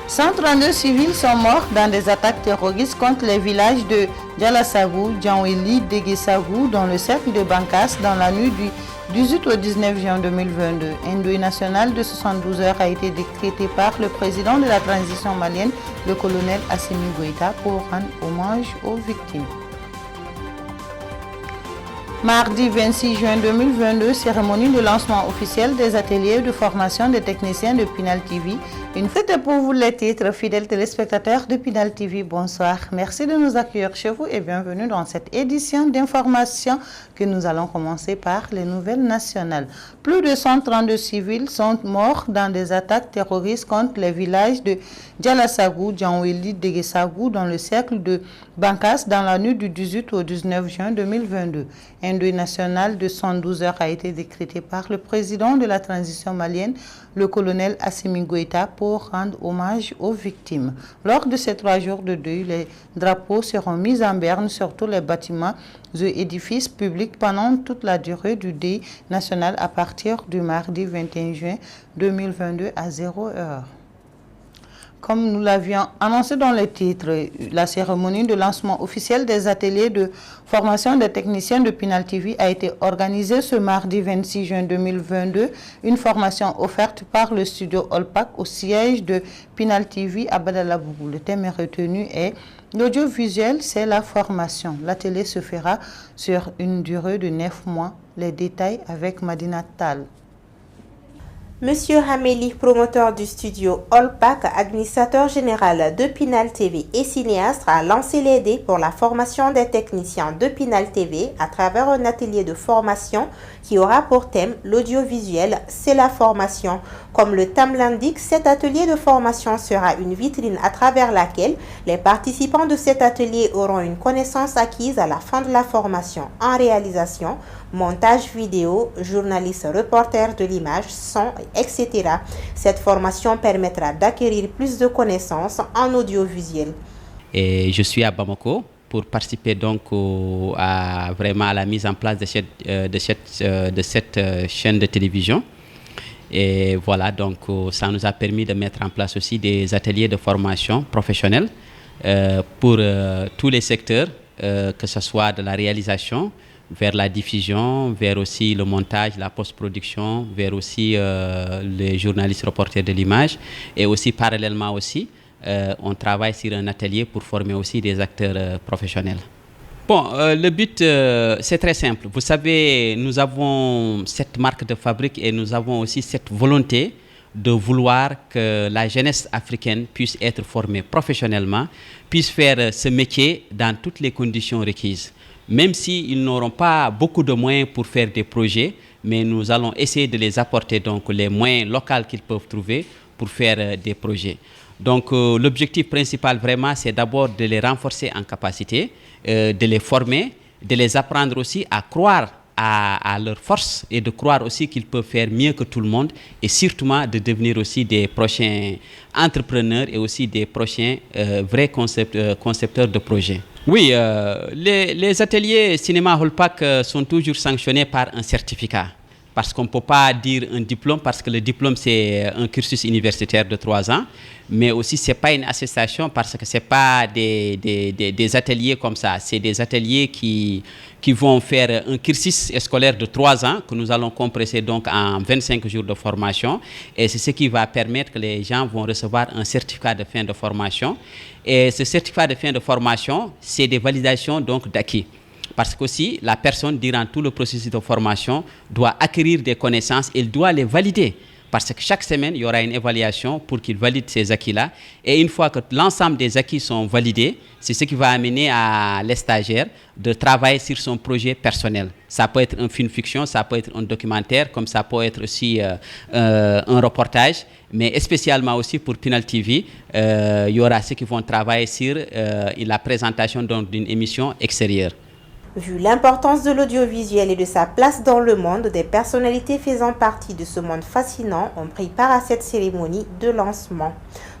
132 civils sont morts dans des attaques terroristes contre les villages de Djalassagou, Djanwili, Deguessagou dans le cercle de Bankas dans la nuit du 18 au 19 juin 2022. Un deuil national de 72 heures a été décrété par le président de la transition malienne, le colonel Assimi Goïta, pour rendre hommage aux victimes. Mardi 26 juin 2022, cérémonie de lancement officiel des ateliers de formation des techniciens de Pinal TV. C'était pour vous les titres, fidèles téléspectateurs de Pinal TV. Bonsoir, merci de nous accueillir chez vous et bienvenue dans cette édition d'information que nous allons commencer par les nouvelles nationales. Plus de 132 civils sont morts dans des attaques terroristes contre les villages de Djalassagou, Djanwili, Deguessagou dans le cercle de Bankas dans la nuit du 18 au 19 juin 2022. Un deuil national de 112 heures a été décrété par le président de la transition malienne, le colonel Assimi Goïta, pour rendre hommage aux victimes. Lors de ces 3 jours de deuil, les drapeaux seront mis en berne sur tous les bâtiments et édifices publics pendant toute la durée du deuil national à partir du mardi 21 juin 2022 à 0 heure. Comme nous l'avions annoncé dans le titre, la cérémonie de lancement officiel des ateliers de formation des techniciens de Pinal TV a été organisée ce mardi 26 juin 2022. Une formation offerte par le studio Olpac au siège de Pinal TV à Badalabougou. Le thème retenu est l'audiovisuel, c'est la formation. L'atelier se fera sur une durée de 9 mois. Les détails avec Madina Tal. Monsieur Hameli, promoteur du studio Olpac, administrateur général de Pinal TV et cinéaste, a lancé les dés pour la formation des techniciens de Pinal TV à travers un atelier de formation qui aura pour thème l'audiovisuel, c'est la formation. Comme le thème l'indique, cet atelier de formation sera une vitrine à travers laquelle les participants de cet atelier auront une connaissance acquise à la fin de la formation en réalisation, montage vidéo, journaliste, reporter de l'image, son, etc. Cette formation permettra d'acquérir plus de connaissances en audiovisuel. Et je suis à Bamako pour participer donc vraiment à la mise en place de cette chaîne de télévision. Et voilà, donc ça nous a permis de mettre en place aussi des ateliers de formation professionnelle pour tous les secteurs, que ce soit de la réalisation, vers la diffusion, vers aussi le montage, la post-production, vers aussi les journalistes reporters de l'image. Et aussi parallèlement aussi, on travaille sur un atelier pour former aussi des acteurs professionnels. Bon, le but, c'est très simple. Vous savez, nous avons cette marque de fabrique et nous avons aussi cette volonté de vouloir que la jeunesse africaine puisse être formée professionnellement, puisse faire ce métier dans toutes les conditions requises. Même s'ils n'auront pas beaucoup de moyens pour faire des projets, mais nous allons essayer de les apporter donc les moyens locaux qu'ils peuvent trouver pour faire des projets. Donc l'objectif principal vraiment, c'est d'abord de les renforcer en capacité, de les former, de les apprendre aussi à croire à leur force et de croire aussi qu'ils peuvent faire mieux que tout le monde et surtout de devenir aussi des prochains entrepreneurs et aussi des prochains vrais concepteurs de projets. Oui, les ateliers cinéma Olpac sont toujours sanctionnés par un certificat. Parce qu'on ne peut pas dire un diplôme, parce que le diplôme, c'est un cursus universitaire de 3 ans. Mais aussi, ce n'est pas une association, parce que ce n'est pas des ateliers comme ça. C'est des ateliers qui vont faire un cursus scolaire de 3 ans, que nous allons compresser donc en 25 jours de formation. Et c'est ce qui va permettre que les gens vont recevoir un certificat de fin de formation. Et ce certificat de fin de formation, c'est des validations donc d'acquis. Parce qu'aussi, la personne, durant tout le processus de formation, doit acquérir des connaissances, elle doit les valider. Parce que chaque semaine, il y aura une évaluation pour qu'il valide ces acquis-là. Et une fois que l'ensemble des acquis sont validés, c'est ce qui va amener les stagiaires de travailler sur son projet personnel. Ça peut être un film fiction, ça peut être un documentaire, comme ça peut être aussi un reportage. Mais spécialement aussi pour Pinal TV, il y aura ceux qui vont travailler sur la présentation d'une émission extérieure. Vu l'importance de l'audiovisuel et de sa place dans le monde, des personnalités faisant partie de ce monde fascinant ont pris part à cette cérémonie de lancement.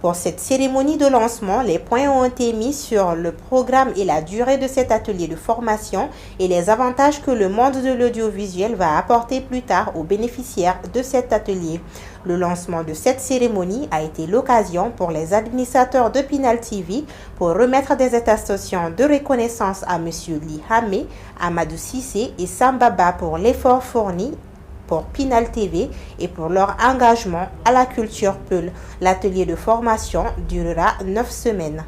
Pour cette cérémonie de lancement, les points ont été mis sur le programme et la durée de cet atelier de formation et les avantages que le monde de l'audiovisuel va apporter plus tard aux bénéficiaires de cet atelier. Le lancement de cette cérémonie a été l'occasion pour les administrateurs de Pinal TV pour remettre des attestations de reconnaissance à M. Ly Hamé, Amadou Sissé et Sambaba pour l'effort fourni pour Pinal TV et pour leur engagement à la culture Peul. L'atelier de formation durera 9 semaines.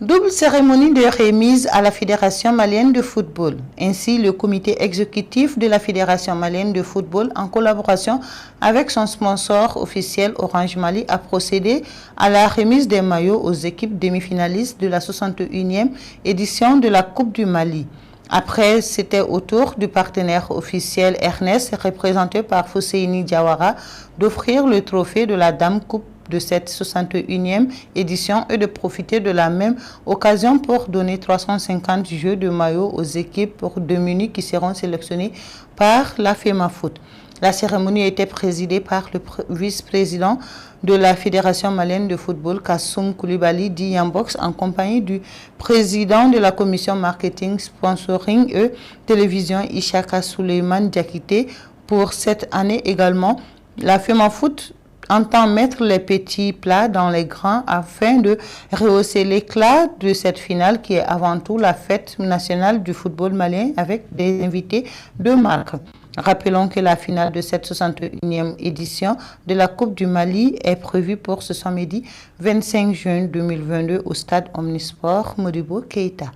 Double cérémonie de remise à la Fédération malienne de football. Ainsi, le comité exécutif de la Fédération malienne de football, en collaboration avec son sponsor officiel Orange Mali, a procédé à la remise des maillots aux équipes demi-finalistes de la 61e édition de la Coupe du Mali. Après, c'était au tour du partenaire officiel Ernest, représenté par Fousseini Diawara, d'offrir le trophée de la Dame Coupe de cette 61e édition et de profiter de la même occasion pour donner 350 jeux de maillot aux équipes pour démunies qui seront sélectionnées par la FEMAFOOT. La cérémonie a été présidée par le vice-président de la Fédération malienne de football, Kassoum Koulibaly dit Yambox, en compagnie du président de la commission marketing, sponsoring et télévision, Ishaka Suleiman Diakité. Pour cette année également, la FEMAFOOT entend mettre les petits plats dans les grands afin de rehausser l'éclat de cette finale qui est avant tout la fête nationale du football malien avec des invités de marque. Rappelons que la finale de cette 61e édition de la Coupe du Mali est prévue pour ce samedi 25 juin 2022 au stade Omnisport Modibo Keïta.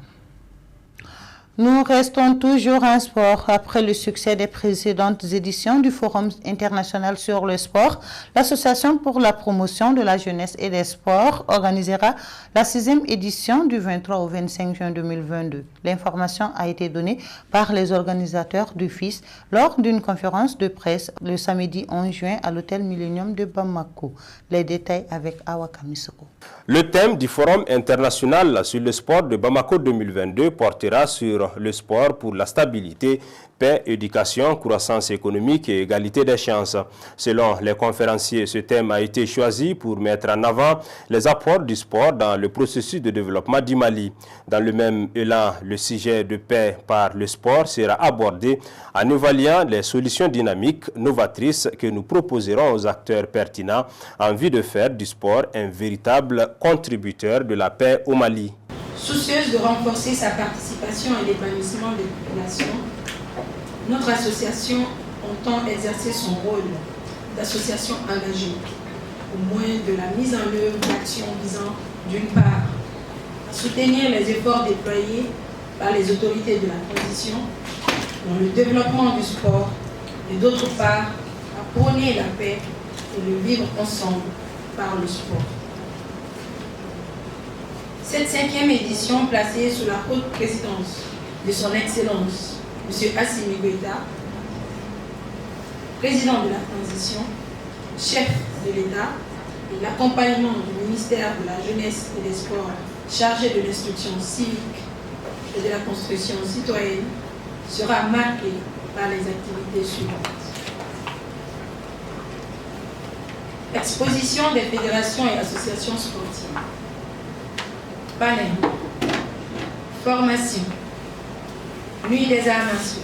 Nous restons toujours en sport. Après le succès des précédentes éditions du Forum international sur le sport, l'Association pour la promotion de la jeunesse et des sports organisera la 6e édition du 23 au 25 juin 2022. L'information a été donnée par les organisateurs du FIS lors d'une conférence de presse le samedi 11 juin à l'hôtel Millennium de Bamako. Les détails avec Awa Kamisoko. Le thème du Forum international sur le sport de Bamako 2022 portera sur le sport pour la stabilité, paix, éducation, croissance économique et égalité des chances. Selon les conférenciers, ce thème a été choisi pour mettre en avant les apports du sport dans le processus de développement du Mali. Dans le même élan, le sujet de paix par le sport sera abordé en évaluant les solutions dynamiques, novatrices que nous proposerons aux acteurs pertinents en vue de faire du sport un véritable contributeur de la paix au Mali. Soucieuse de renforcer sa participation à l'épanouissement des populations, notre association entend exercer son rôle d'association engagée au moyen de la mise en œuvre d'actions visant, d'une part, à soutenir les efforts déployés par les autorités de la transition dans le développement du sport et d'autre part, à prôner la paix et le vivre ensemble par le sport. Cette 5e édition, placée sous la haute présidence de son Excellence, M. Assimi Goïta, président de la transition, chef de l'État, et l'accompagnement du ministère de la Jeunesse et des Sports chargé de l'instruction civique et de la construction citoyenne, sera marqué par les activités suivantes. Exposition des fédérations et associations sportives. Panel. Formation. Nuit des arts martiaux.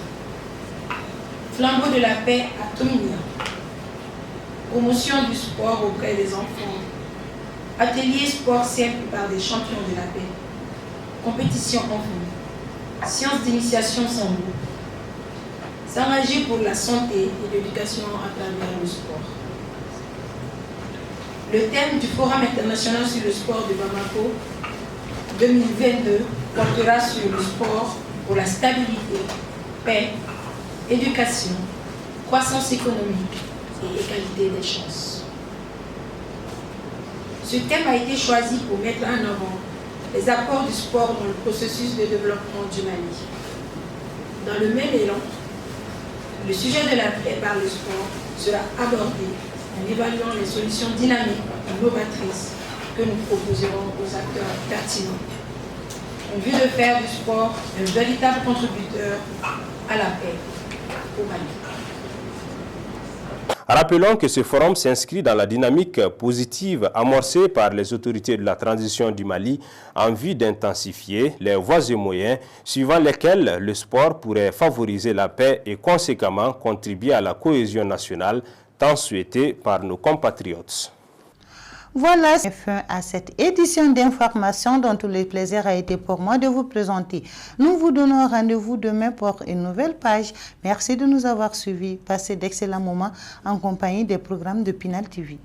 Flambeau de la paix à Tominia. Promotion du sport auprès des enfants. Atelier sport simple par des champions de la paix. Compétition en famille. Sciences d'initiation sans mots. S'engager pour la santé et l'éducation à travers le sport. Le thème du Forum international sur le sport de Bamako 2022 portera sur le sport pour la stabilité, paix, éducation, croissance économique et égalité des chances. Ce thème a été choisi pour mettre en avant les apports du sport dans le processus de développement du Mali. Dans le même élan, le sujet de la paix par le sport sera abordé en évaluant les solutions dynamiques et novatrices que nous proposerons aux acteurs pertinents, en vue de faire du sport un véritable contributeur à la paix au Mali. Rappelons que ce forum s'inscrit dans la dynamique positive amorcée par les autorités de la transition du Mali en vue d'intensifier les voies et moyens suivant lesquels le sport pourrait favoriser la paix et conséquemment contribuer à la cohésion nationale tant souhaitée par nos compatriotes. Voilà, c'est fin à cette édition d'information dont tout le plaisir a été pour moi de vous présenter. Nous vous donnons rendez-vous demain pour une nouvelle page. Merci de nous avoir suivis. Passez d'excellents moments en compagnie des programmes de Pinal TV.